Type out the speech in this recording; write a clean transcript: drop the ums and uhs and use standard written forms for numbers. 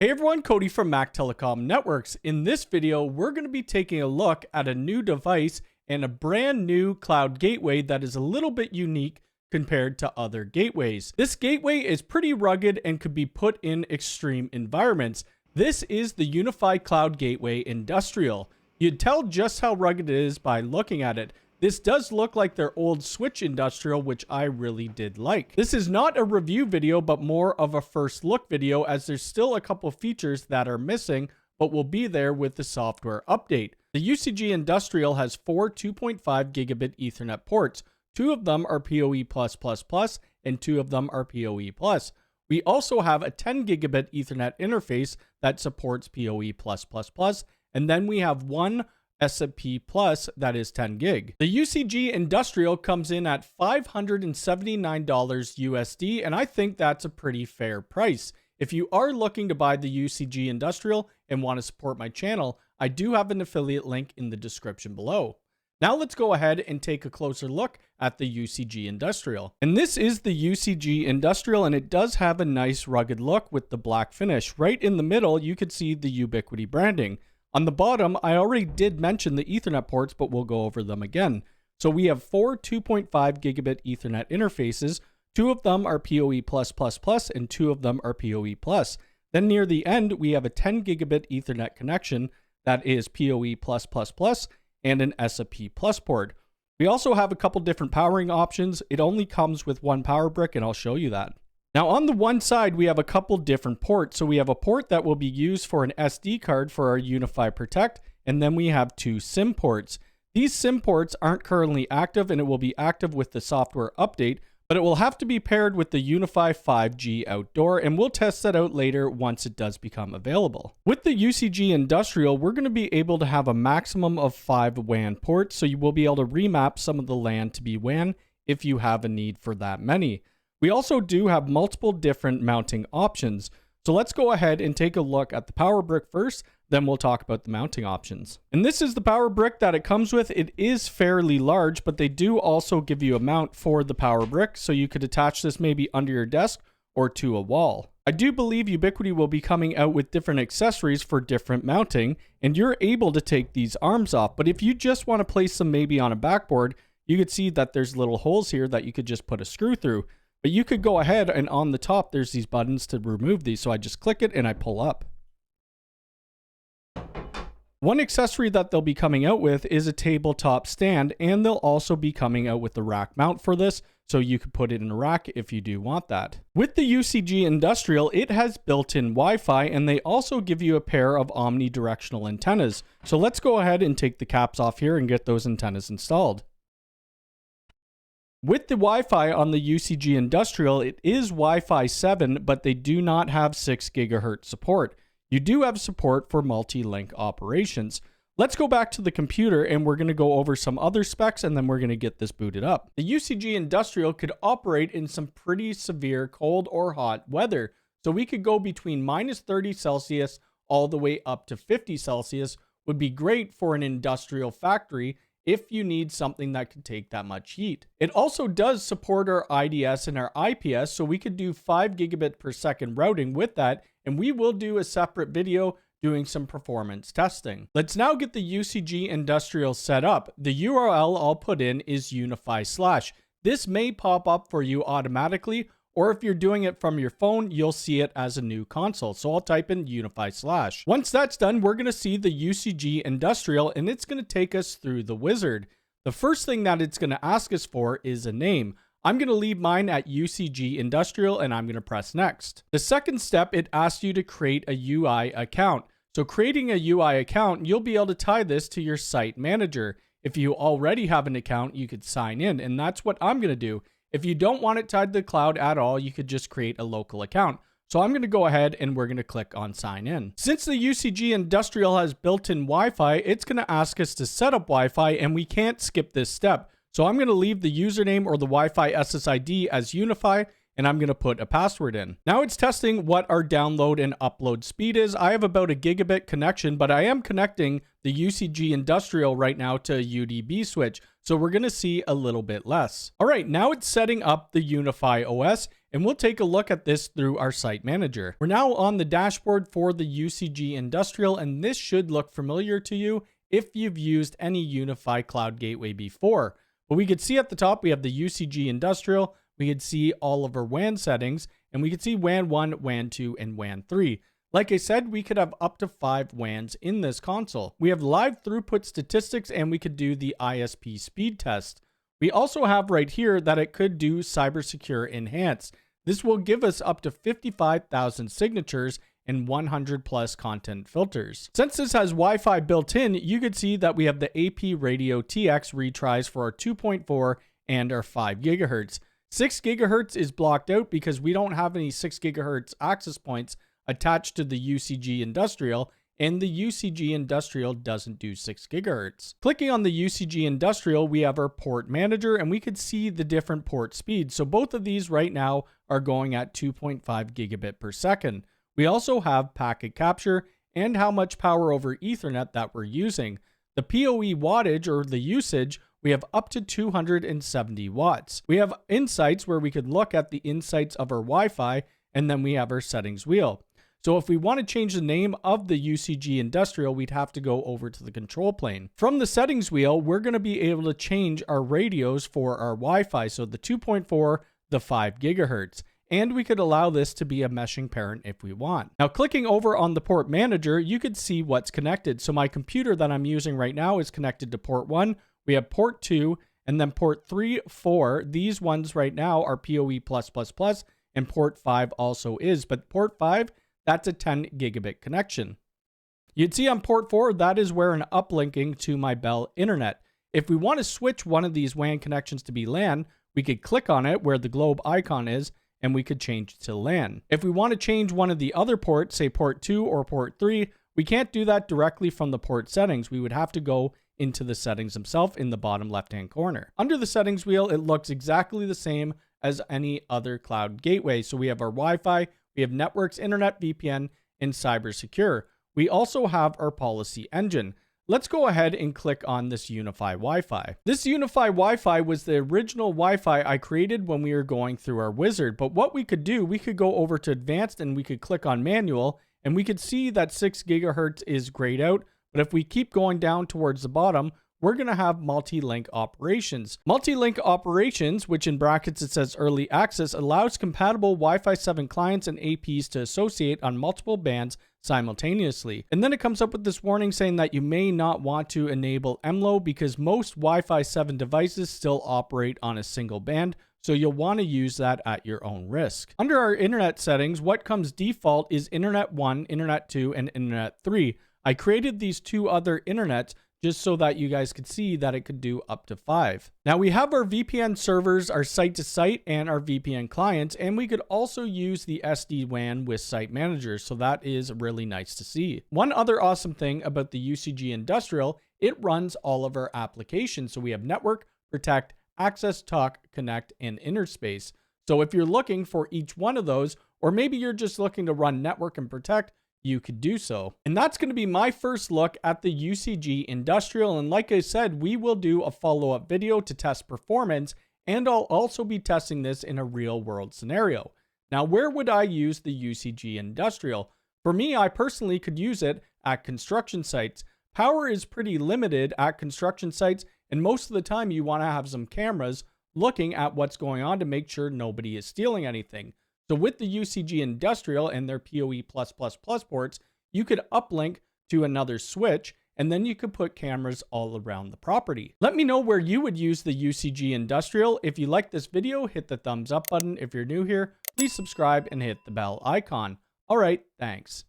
Hey everyone, Cody from Mac Telecom Networks. In this video, we're going to be taking a look at a new device and a brand new cloud gateway that is a little bit unique compared to other gateways. This gateway is pretty rugged and could be put in extreme environments. This is the UniFi Cloud Gateway Industrial. You'd tell just how rugged it is by looking at it. This does look like their old Switch Industrial, which I really did like. This is not a review video, but more of a first look video, as there's still a couple features that are missing, but will be there with the software update. The UCG Industrial has 4 2.5 gigabit Ethernet ports. 2 of them are PoE++, and 2 of them are PoE+. We also have a 10 gigabit Ethernet interface that supports PoE++, and then we have one SMP Plus that is 10 gig. The UCG Industrial comes in at $579 USD, and I think that's a pretty fair price. If you are looking to buy the UCG Industrial and want to support my channel, I do have an affiliate link in the description below. Now let's go ahead and take a closer look at the UCG Industrial. And this is the UCG Industrial, and it does have a nice rugged look with the black finish. Right in the middle, you could see the Ubiquiti branding. On the bottom, I already did mention the Ethernet ports, but we'll go over them again. So we have 4 2.5 gigabit Ethernet interfaces. 2 of them are PoE++, and 2 of them are PoE+. Then near the end, we have a 10 gigabit Ethernet connection that is PoE++ and an SMP Plus port. We also have a couple different powering options. It only comes with one power brick, and I'll show you that. Now on the one side, we have a couple different ports. So we have a port that will be used for an SD card for our UniFi Protect, and then we have 2 SIM ports. These SIM ports aren't currently active, and it will be active with the software update, but it will have to be paired with the UniFi 5G Outdoor, and we'll test that out later once it does become available. With the UCG Industrial, we're going to be able to have a maximum of 5 WAN ports, so you will be able to remap some of the LAN to be WAN if you have a need for that many. We also do have multiple different mounting options. So let's go ahead and take a look at the power brick first, then we'll talk about the mounting options. And this is the power brick that it comes with. It is fairly large, but they do also give you a mount for the power brick, so you could attach this maybe under your desk or to a wall. I do believe Ubiquiti will be coming out with different accessories for different mounting, and you're able to take these arms off. But if you just want to place them maybe on a backboard, you could see that there's little holes here that you could just put a screw through. But you could go ahead and on the top, there's these buttons to remove these. So I just click it and I pull up. One accessory that they'll be coming out with is a tabletop stand, and they'll also be coming out with the rack mount for this. So you could put it in a rack if you do want that. With the UCG Industrial, it has built-in Wi-Fi, and they also give you a pair of omnidirectional antennas. So let's go ahead and take the caps off here and get those antennas installed. With the Wi-Fi on the UCG Industrial, it is Wi-Fi 7, but they do not have 6 gigahertz support. You do have support for multi-link operations. Let's go back to the computer, and we're going to go over some other specs, and then we're going to get this booted up. The UCG Industrial could operate in some pretty severe cold or hot weather. So we could go between -30 Celsius all the way up to 50 Celsius. Would be great for an industrial factory if you need something that could take that much heat. It also does support our IDS and our IPS, so we could do 5 gigabit per second routing with that, and we will do a separate video doing some performance testing. Let's now get the UCG Industrial set up. The URL I'll put in is UniFi/. This may pop up for you automatically, or if you're doing it from your phone, you'll see it as a new console. So I'll type in UniFi/. Once that's done, we're going to see the UCG Industrial, and it's going to take us through the wizard. The first thing that it's going to ask us for is a name. I'm going to leave mine at UCG Industrial, and I'm going to press next. The second step, it asks you to create a UI account. So creating a UI account, you'll be able to tie this to your site manager. If you already have an account, you could sign in, and that's what I'm going to do. If you don't want it tied to the cloud at all, you could just create a local account. So I'm going to go ahead and we're going to click on sign in. Since the UCG Industrial has built-in Wi-Fi, it's going to ask us to set up Wi-Fi, and we can't skip this step. So I'm going to leave the username or the Wi-Fi SSID as UniFi, and I'm going to put a password in. Now it's testing what our download and upload speed is. I have about a gigabit connection, but I am connecting the UCG Industrial right now to a UDP switch. So we're going to see a little bit less. All right, now it's setting up the UniFi OS, and we'll take a look at this through our site manager. We're now on the dashboard for the UCG Industrial, and this should look familiar to you if you've used any UniFi Cloud Gateway before. But we could see at the top, we have the UCG Industrial. We could see all of our WAN settings, and we could see WAN 1, WAN 2, and WAN 3. Like I said, we could have up to 5 WANs in this console. We have live throughput statistics, and we could do the ISP speed test. We also have right here that it could do cybersecure enhanced. This will give us up to 55,000 signatures and 100 plus content filters. Since this has Wi-Fi built in, you could see that we have the AP radio TX retries for our 2.4 and our 5 gigahertz. 6 gigahertz is blocked out because we don't have any 6 gigahertz access points attached to the UCG Industrial, and the UCG Industrial doesn't do 6 gigahertz. Clicking on the UCG Industrial, we have our port manager, and we could see the different port speeds. So both of these right now are going at 2.5 gigabit per second. We also have packet capture and how much power over Ethernet that we're using. The PoE wattage, or the usage, we have up to 270 watts. We have insights where we could look at the insights of our Wi-Fi, and then we have our settings wheel. So if we want to change the name of the UCG Industrial, we'd have to go over to the control plane. From the settings wheel, we're going to be able to change our radios for our Wi-Fi, so the 2.4, the 5 gigahertz. And we could allow this to be a meshing parent if we want. Now, clicking over on the port manager, you could see what's connected. So my computer that I'm using right now is connected to port 1. We have port 2, and then port 3, 4. These ones right now are PoE+++, and port 5 also is. But port 5, that's a 10 gigabit connection. You'd see on port 4, that is where an uplinking to my Bell internet. If we want to switch one of these WAN connections to be LAN, we could click on it where the globe icon is, and we could change it to LAN. If we want to change one of the other ports, say port 2 or port 3, we can't do that directly from the port settings. We would have to go into the settings themselves in the bottom left-hand corner. Under the settings wheel, it looks exactly the same as any other cloud gateway. So we have our Wi-Fi, we have networks, internet, VPN, and cybersecure. We also have our policy engine. Let's go ahead and click on this UniFi Wi-Fi. This UniFi Wi-Fi was the original Wi-Fi I created when we were going through our wizard. But what we could do, we could go over to advanced and we could click on manual, and we could see that 6 gigahertz is grayed out. But if we keep going down towards the bottom, we're going to have multi-link operations. Multi-link operations, which in brackets it says early access, allows compatible Wi-Fi 7 clients and APs to associate on multiple bands simultaneously. And then it comes up with this warning saying that you may not want to enable MLO because most Wi-Fi 7 devices still operate on a single band, so you'll want to use that at your own risk. Under our internet settings, what comes default is Internet 1, Internet 2, and Internet 3. I created these 2 other internets just so that you guys could see that it could do up to 5. Now we have our VPN servers, our site-to-site, and our VPN clients, and we could also use the SD-WAN with Site Manager, so that is really nice to see. One other awesome thing about the UCG Industrial, it runs all of our applications. So we have Network, Protect, Access, Talk, Connect, and Innerspace. So if you're looking for each one of those, or maybe you're just looking to run Network and Protect, you could do so. And that's going to be my first look at the UCG Industrial. And like I said, we will do a follow-up video to test performance, and I'll also be testing this in a real world scenario. Now, where would I use the UCG Industrial? For me, I personally could use it at construction sites. Power is pretty limited at construction sites, and most of the time you want to have some cameras looking at what's going on to make sure nobody is stealing anything. So with the UCG Industrial and their PoE+++ ports, you could uplink to another switch, and then you could put cameras all around the property. Let me know where you would use the UCG Industrial. If you like this video, hit the thumbs up button. If you're new here, please subscribe and hit the bell icon. All right, thanks.